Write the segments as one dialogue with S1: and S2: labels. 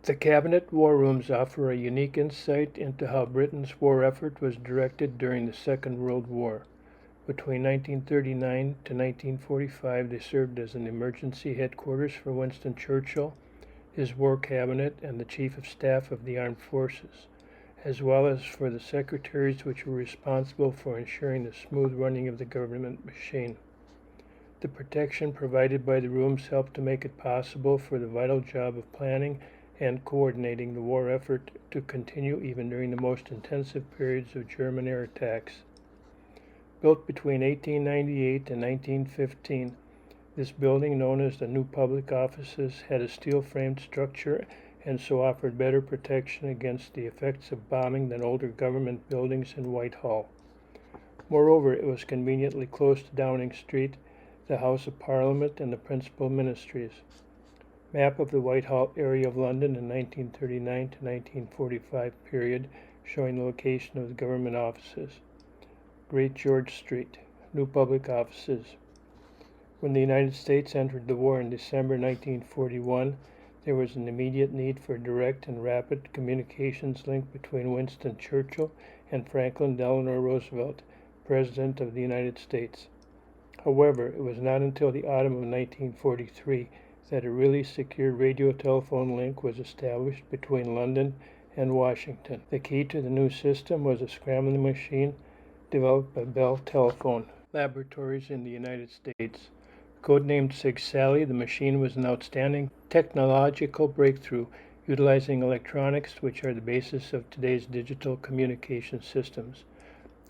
S1: The Cabinet War Rooms offer a unique insight into how Britain's war effort was directed during the Second World War. Between 1939 to 1945, they served as an emergency headquarters for Winston Churchill, his war cabinet, and the Chief of Staff of the Armed Forces, as well as for the secretaries which were responsible for ensuring the smooth running of the government machine. The protection provided by the rooms helped to make it possible for the vital job of planning and coordinating the war effort to continue even during the most intensive periods of German air attacks. Built between 1898 and 1915, this building, known as the New Public Offices, had a steel-framed structure and so offered better protection against the effects of bombing than older government buildings in Whitehall. Moreover, it was conveniently close to Downing Street, the House of Parliament, and the principal ministries. Map of the Whitehall area of London in 1939 to 1945 period, showing the location of the government offices. Great George Street, New Public Offices. When the United States entered the war in December 1941, there was an immediate need for a direct and rapid communications link between Winston Churchill and Franklin Delano Roosevelt, President of the United States. However, it was not until the autumn of 1943 that a really secure radio-telephone link was established between London and Washington. The key to the new system was a scrambling machine developed by Bell Telephone Laboratories in the United States. Codenamed Sig Sally, the machine was an outstanding technological breakthrough utilizing electronics, which are the basis of today's digital communication systems.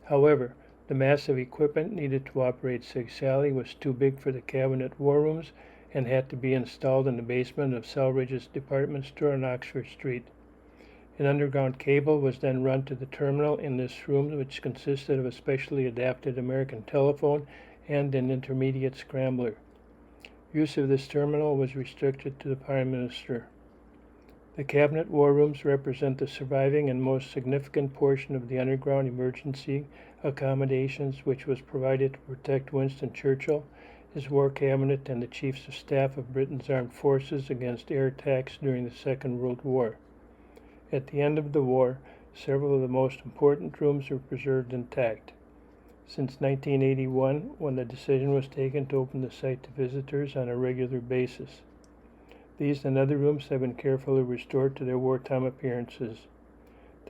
S1: However, the massive equipment needed to operate Sig Sally was too big for the Cabinet War Rooms and had to be installed in the basement of Selridge's department store on Oxford Street. An underground cable was then run to the terminal in this room, which consisted of a specially adapted American telephone and an intermediate scrambler. Use of this terminal was restricted to the Prime Minister. The Cabinet War Rooms represent the surviving and most significant portion of the underground emergency accommodations which was provided to protect Winston Churchill, his war cabinet, and the Chiefs of Staff of Britain's armed forces against air attacks during the Second World War. At the end of the war, several of the most important rooms were preserved intact. Since 1981, when the decision was taken to open the site to visitors on a regular basis. These and other rooms have been carefully restored to their wartime appearances.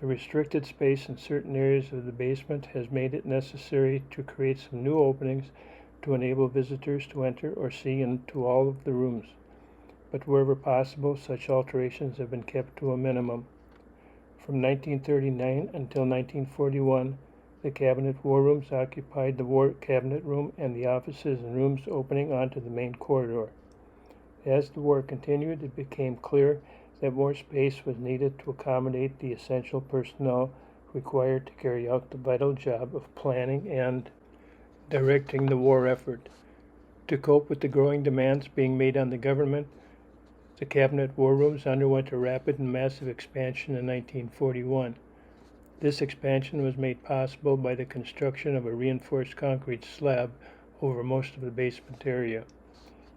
S1: The restricted space in certain areas of the basement has made it necessary to create some new openings to enable visitors to enter or see into all of the rooms, but wherever possible, such alterations have been kept to a minimum. From 1939 until 1941, the Cabinet War Rooms occupied the War Cabinet Room and the offices and rooms opening onto the main corridor. As the war continued, it became clear that more space was needed to accommodate the essential personnel required to carry out the vital job of planning and directing the war effort. To cope with the growing demands being made on the government, the Cabinet War Rooms underwent a rapid and massive expansion in 1941. This expansion was made possible by the construction of a reinforced concrete slab over most of the basement area.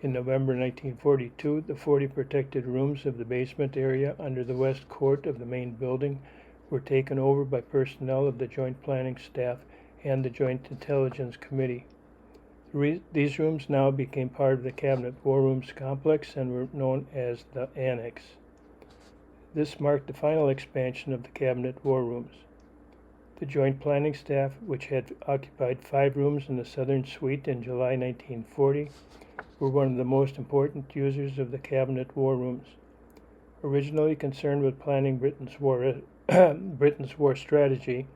S1: In November 1942, the 40 protected rooms of the basement area under the west court of the main building were taken over by personnel of the Joint Planning Staff and the Joint Intelligence Committee. These rooms now became part of the Cabinet War Rooms complex and were known as the Annex. This marked the final expansion of the Cabinet War Rooms. The Joint Planning Staff, which had occupied 5 rooms in the Southern Suite in July 1940, were one of the most important users of the Cabinet War Rooms. Originally concerned with planning Britain's war strategy,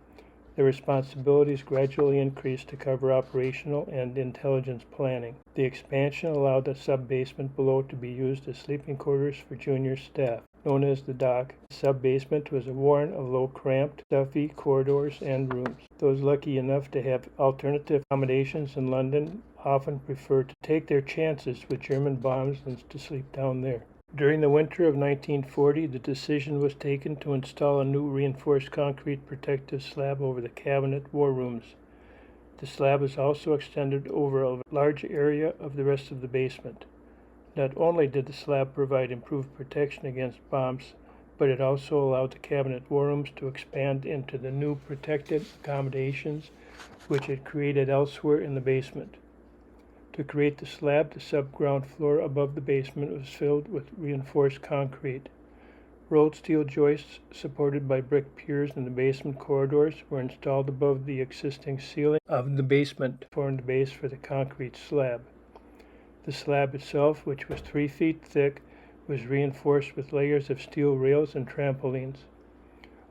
S1: their responsibilities gradually increased to cover operational and intelligence planning. The expansion allowed the sub-basement below to be used as sleeping quarters for junior staff. Known as the dock, the sub-basement was a warren of low, cramped, stuffy corridors and rooms. Those lucky enough to have alternative accommodations in London often preferred to take their chances with German bombs than to sleep down there. During the winter of 1940, the decision was taken to install a new reinforced concrete protective slab over the Cabinet War Rooms. The slab was also extended over a large area of the rest of the basement. Not only did the slab provide improved protection against bombs, but it also allowed the cabinet war rooms to expand into the new protected accommodations which it created elsewhere in the basement. To create the slab, the subground floor above the basement was filled with reinforced concrete. Rolled steel joists supported by brick piers in the basement corridors were installed above the existing ceiling of the basement to form the base for the concrete slab. The slab itself, which was 3 feet thick, was reinforced with layers of steel rails and trampolines.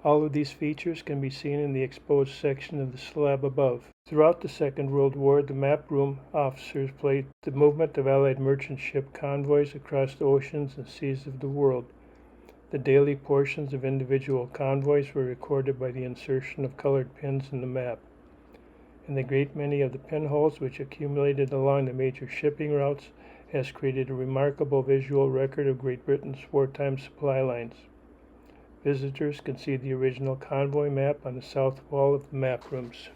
S1: All of these features can be seen in the exposed section of the slab above. Throughout the Second World War, the map room officers played the movement of Allied merchant ship convoys across the oceans and seas of the world. The daily portions of individual convoys were recorded by the insertion of colored pins in the map. And the great many of the pinholes which accumulated along the major shipping routes has created a remarkable visual record of Great Britain's wartime supply lines. Visitors can see the original convoy map on the south wall of the map rooms.